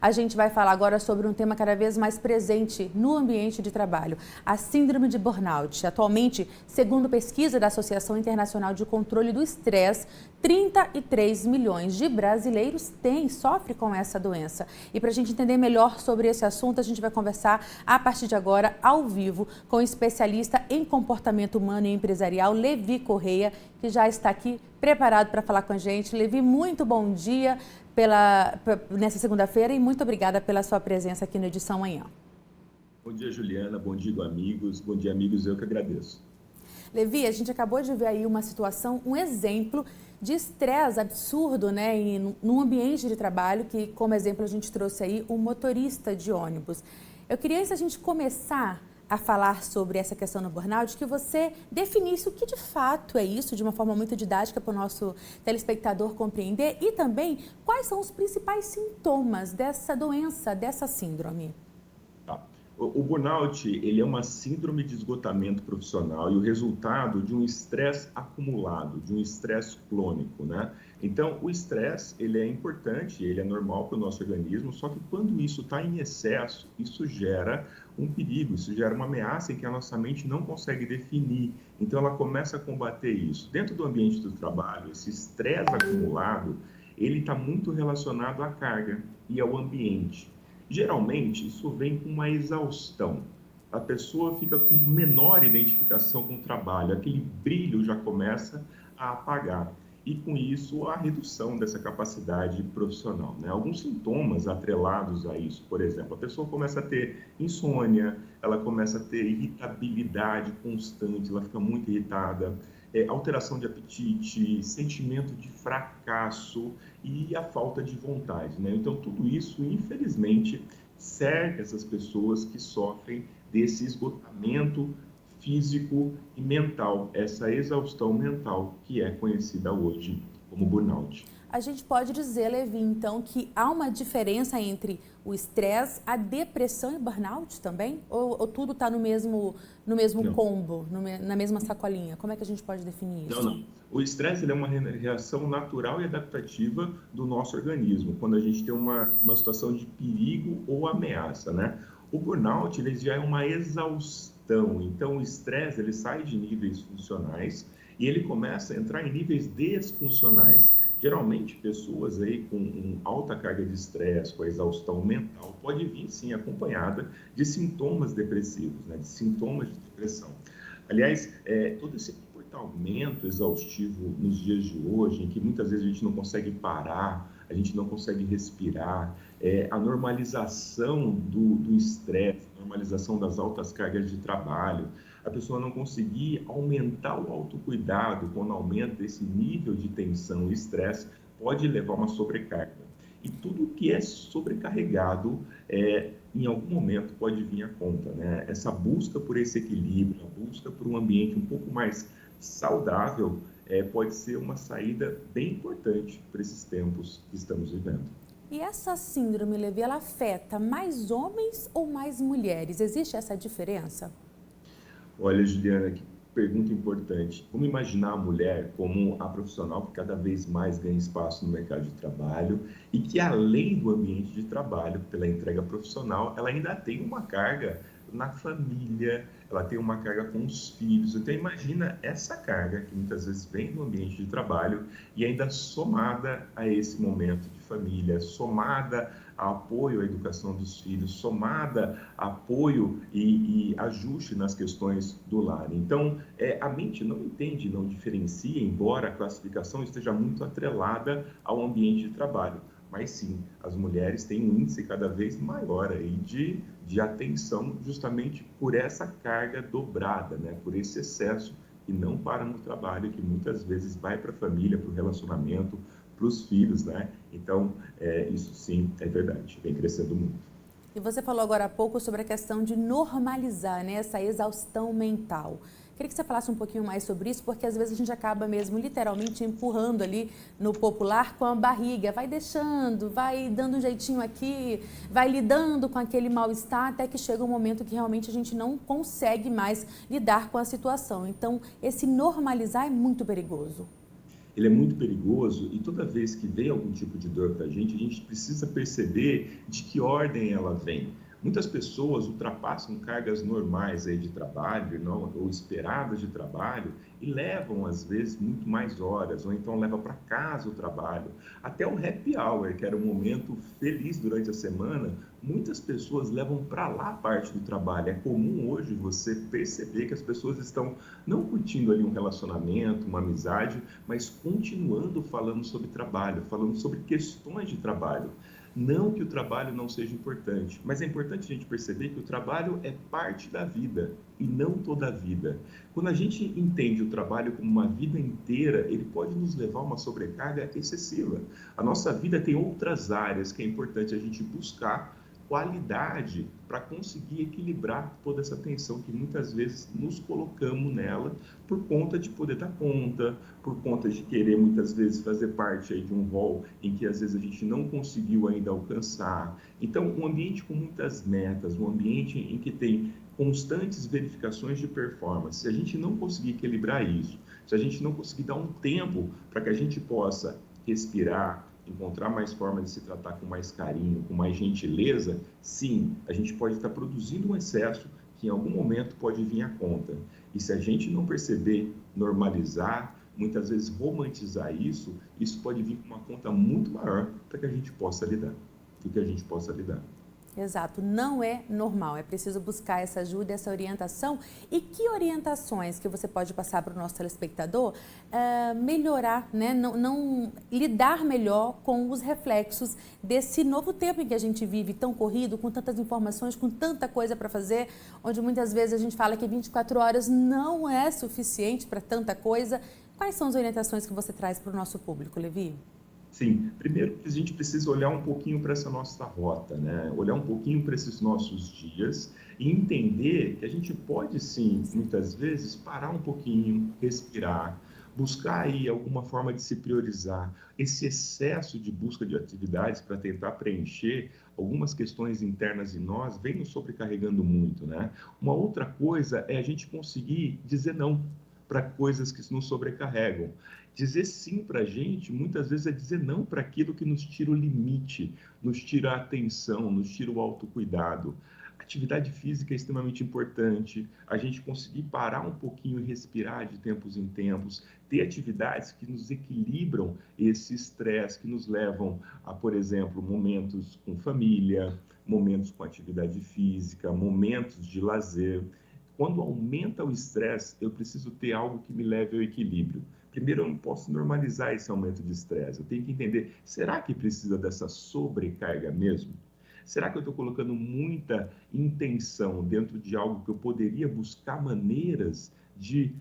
A gente vai falar agora sobre um tema cada vez mais presente no ambiente de trabalho, a síndrome de burnout. Atualmente, segundo pesquisa da Associação Internacional de Controle do Estresse, 33 milhões de brasileiros sofrem com essa doença. E para a gente entender melhor sobre esse assunto, a gente vai conversar a partir de agora, ao vivo, com o especialista em comportamento humano e empresarial, Levi Correia, que já está aqui preparado para falar com a gente. Levi, muito bom dia nessa segunda-feira e muito obrigada pela sua presença aqui no Edição Manhã. Bom dia, Juliana. Bom dia, amigos. Bom dia, amigos. Eu que agradeço. Levi, a gente acabou de ver aí uma situação, um exemplo de estresse absurdo, né, num ambiente de trabalho que, como exemplo, a gente trouxe aí um motorista de ônibus. Eu queria, antes da gente começar a falar sobre essa questão do burnout, que você definisse o que de fato é isso, de uma forma muito didática para o nosso telespectador compreender, e também quais são os principais sintomas dessa doença, dessa síndrome. Tá. O burnout, ele é uma síndrome de esgotamento profissional e o resultado de um estresse acumulado, de um estresse crônico, né? Então, o estresse, ele é importante, ele é normal para o nosso organismo, só que quando isso está em excesso, isso gera um perigo, isso gera uma ameaça em que a nossa mente não consegue definir. Então, ela começa a combater isso. Dentro do ambiente do trabalho, esse estresse acumulado, ele está muito relacionado à carga e ao ambiente. Geralmente, isso vem com uma exaustão. A pessoa fica com menor identificação com o trabalho, aquele brilho já começa a apagar. E com isso, a redução dessa capacidade profissional, né? Alguns sintomas atrelados a isso, por exemplo, a pessoa começa a ter insônia, ela começa a ter irritabilidade constante, ela fica muito irritada, alteração de apetite, sentimento de fracasso e a falta de vontade, né? Então, tudo isso, infelizmente, cerca essas pessoas que sofrem desse esgotamento físico e mental, essa exaustão mental que é conhecida hoje como burnout. A gente pode dizer, Levi, então, que há uma diferença entre o estresse, a depressão e burnout também? Ou tudo está no mesmo combo, na mesma sacolinha? Como é que a gente pode definir isso? Não. O estresse é uma reação natural e adaptativa do nosso organismo, quando a gente tem uma situação de perigo ou ameaça, né? O burnout, ele já é uma exaustão. Então, o estresse, ele sai de níveis funcionais e ele começa a entrar em níveis desfuncionais. Geralmente, pessoas aí com alta carga de estresse, com a exaustão mental, pode vir, sim, acompanhada de sintomas depressivos, né? De sintomas de depressão. Aliás, todo esse comportamento exaustivo nos dias de hoje, em que muitas vezes a gente não consegue parar, a gente não consegue respirar, a normalização do estresse, a normalização das altas cargas de trabalho, a pessoa não conseguir aumentar o autocuidado quando aumenta esse nível de tensão e estresse, pode levar a uma sobrecarga. E tudo que é sobrecarregado, em algum momento pode vir à conta, né? Essa busca por esse equilíbrio, a busca por um ambiente um pouco mais saudável, pode ser uma saída bem importante para esses tempos que estamos vivendo. E essa síndrome, Levi, ela afeta mais homens ou mais mulheres? Existe essa diferença? Olha, Juliana, que pergunta importante. Vamos imaginar a mulher como a profissional que cada vez mais ganha espaço no mercado de trabalho e que, além do ambiente de trabalho, pela entrega profissional, ela ainda tem uma carga na família, ela tem uma carga com os filhos. Então, imagina essa carga que muitas vezes vem do ambiente de trabalho e ainda somada a esse momento de família, somada a apoio à educação dos filhos, somada a apoio e ajuste nas questões do lar. Então, a mente não entende, não diferencia, embora a classificação esteja muito atrelada ao ambiente de trabalho. Mas sim, as mulheres têm um índice cada vez maior aí de atenção justamente por essa carga dobrada, né? Por esse excesso que não para no trabalho, que muitas vezes vai para a família, para o relacionamento, para os filhos, né? Então, isso sim é verdade, vem crescendo muito. E você falou agora há pouco sobre a questão de normalizar, né, essa exaustão mental. Queria que você falasse um pouquinho mais sobre isso, porque às vezes a gente acaba mesmo literalmente empurrando ali no popular com a barriga, vai deixando, vai dando um jeitinho aqui, vai lidando com aquele mal-estar, até que chega um momento que realmente a gente não consegue mais lidar com a situação. Então, esse normalizar é muito perigoso. ele é muito perigoso e toda vez que vem algum tipo de dor para a gente precisa perceber de que ordem ela vem. Muitas pessoas ultrapassam cargas normais aí de trabalho, não, ou esperadas de trabalho, e levam, às vezes, muito mais horas, ou então leva para casa o trabalho. Até o happy hour, que era um momento feliz durante a semana, muitas pessoas levam para lá parte do trabalho. É comum hoje você perceber que as pessoas estão não curtindo ali um relacionamento, uma amizade, mas continuando falando sobre trabalho, falando sobre questões de trabalho. Não que o trabalho não seja importante, mas é importante a gente perceber que o trabalho é parte da vida e não toda a vida. Quando a gente entende o trabalho como uma vida inteira, ele pode nos levar a uma sobrecarga excessiva. A nossa vida tem outras áreas que é importante a gente buscar qualidade para conseguir equilibrar toda essa tensão que muitas vezes nos colocamos nela por conta de poder dar conta, por conta de querer muitas vezes fazer parte aí de um rol em que às vezes a gente não conseguiu ainda alcançar. Então, um ambiente com muitas metas, um ambiente em que tem constantes verificações de performance, se a gente não conseguir equilibrar isso, se a gente não conseguir dar um tempo para que a gente possa respirar, encontrar mais formas de se tratar com mais carinho, com mais gentileza, sim, a gente pode estar produzindo um excesso que em algum momento pode vir à conta. E se a gente não perceber, normalizar, muitas vezes romantizar isso, isso pode vir com uma conta muito maior para que a gente possa lidar, do que a gente possa lidar. Exato, não é normal, é preciso buscar essa ajuda, essa orientação. E que orientações que você pode passar para o nosso telespectador melhorar, né? Não lidar melhor com os reflexos desse novo tempo em que a gente vive, tão corrido, com tantas informações, com tanta coisa para fazer, onde muitas vezes a gente fala que 24 horas não é suficiente para tanta coisa. Quais são as orientações que você traz para o nosso público, Levi? Sim, primeiro que a gente precisa olhar um pouquinho para essa nossa rota, né? Olhar um pouquinho para esses nossos dias e entender que a gente pode sim, muitas vezes, parar um pouquinho, respirar, buscar aí alguma forma de se priorizar. Esse excesso de busca de atividades para tentar preencher algumas questões internas em nós vem nos sobrecarregando muito, né? Uma outra coisa é a gente conseguir dizer não para coisas que nos sobrecarregam. Dizer sim para a gente, muitas vezes, é dizer não para aquilo que nos tira o limite, nos tira a atenção, nos tira o autocuidado. Atividade física é extremamente importante, a gente conseguir parar um pouquinho e respirar de tempos em tempos, ter atividades que nos equilibram esse estresse, que nos levam a, por exemplo, momentos com família, momentos com atividade física, momentos de lazer. Quando aumenta o estresse, eu preciso ter algo que me leve ao equilíbrio. Primeiro, eu não posso normalizar esse aumento de estresse. Eu tenho que entender, será que precisa dessa sobrecarga mesmo? Será que eu estou colocando muita intenção dentro de algo que eu poderia buscar maneiras de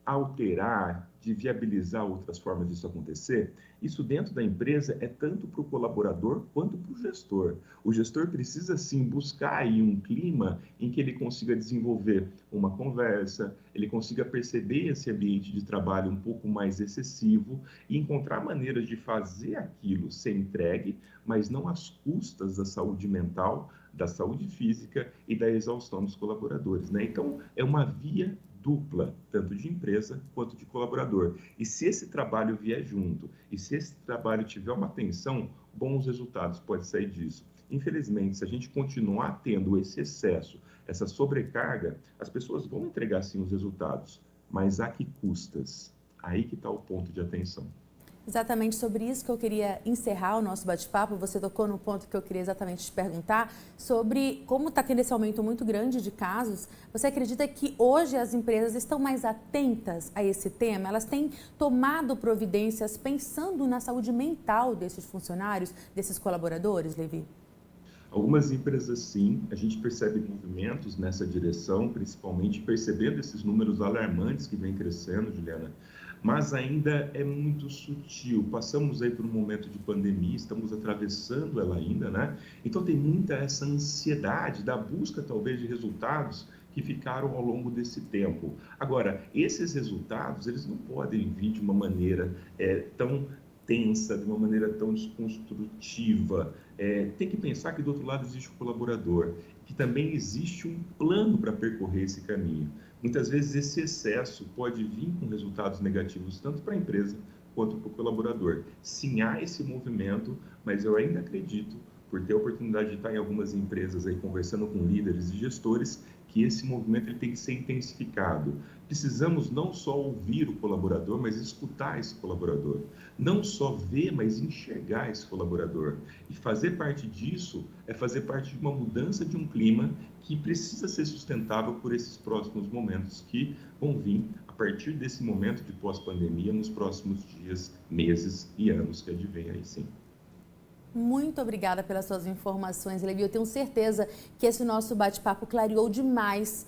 alterar, de viabilizar outras formas disso acontecer? Isso dentro da empresa é tanto para o colaborador quanto para o gestor. O gestor precisa sim buscar aí um clima em que ele consiga desenvolver uma conversa, ele consiga perceber esse ambiente de trabalho um pouco mais excessivo e encontrar maneiras de fazer aquilo ser entregue, mas não às custas da saúde mental, da saúde física e da exaustão dos colaboradores, né? Então, é uma via dupla, tanto de empresa quanto de colaborador. E se esse trabalho vier junto, e se esse trabalho tiver uma atenção, bons resultados podem sair disso. Infelizmente, se a gente continuar tendo esse excesso, essa sobrecarga, as pessoas vão entregar sim os resultados, mas a que custas? Aí que está o ponto de atenção. Exatamente sobre isso que eu queria encerrar o nosso bate-papo. Você tocou no ponto que eu queria exatamente te perguntar sobre como está tendo esse aumento muito grande de casos. Você acredita que hoje as empresas estão mais atentas a esse tema? Elas têm tomado providências pensando na saúde mental desses funcionários, desses colaboradores, Levi? Algumas empresas, sim, a gente percebe movimentos nessa direção, principalmente percebendo esses números alarmantes que vem crescendo, Juliana, mas ainda é muito sutil. Passamos aí por um momento de pandemia, estamos atravessando ela ainda, né? Então tem muita essa ansiedade da busca, talvez, de resultados que ficaram ao longo desse tempo. Agora, esses resultados, eles não podem vir de uma maneira tão tensa, de uma maneira tão desconstrutiva. Tem que pensar que do outro lado existe o colaborador, que também existe um plano para percorrer esse caminho. Muitas vezes esse excesso pode vir com resultados negativos tanto para a empresa quanto para o colaborador. Sim, há esse movimento, mas eu ainda acredito, por ter a oportunidade de estar em algumas empresas aí conversando com líderes e gestores, que esse movimento ele tem que ser intensificado. Precisamos não só ouvir o colaborador, mas escutar esse colaborador. Não só ver, mas enxergar esse colaborador. E fazer parte disso é fazer parte de uma mudança de um clima que precisa ser sustentável por esses próximos momentos que vão vir a partir desse momento de pós-pandemia nos próximos dias, meses e anos que advêm aí sim. Muito obrigada pelas suas informações, Levi. Eu tenho certeza que esse nosso bate-papo clareou demais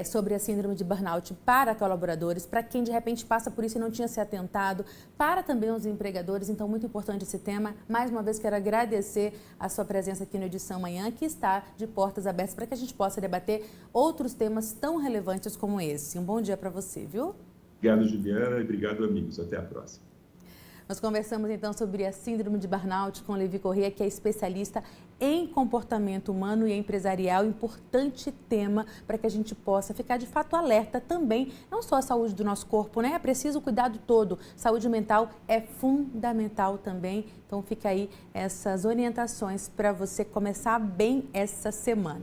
sobre a síndrome de burnout para colaboradores, para quem de repente passa por isso e não tinha se atentado, para também os empregadores. Então, muito importante esse tema. Mais uma vez, quero agradecer a sua presença aqui no Edição Manhã, que está de portas abertas para que a gente possa debater outros temas tão relevantes como esse. Um bom dia para você, viu? Obrigado, Juliana, e obrigado, amigos. Até a próxima. Nós conversamos então sobre a síndrome de burnout com Levi Corrêa, que é especialista em comportamento humano e empresarial, importante tema para que a gente possa ficar de fato alerta também, não só a saúde do nosso corpo, né? É preciso o cuidado todo, saúde mental é fundamental também, então fica aí essas orientações para você começar bem essa semana.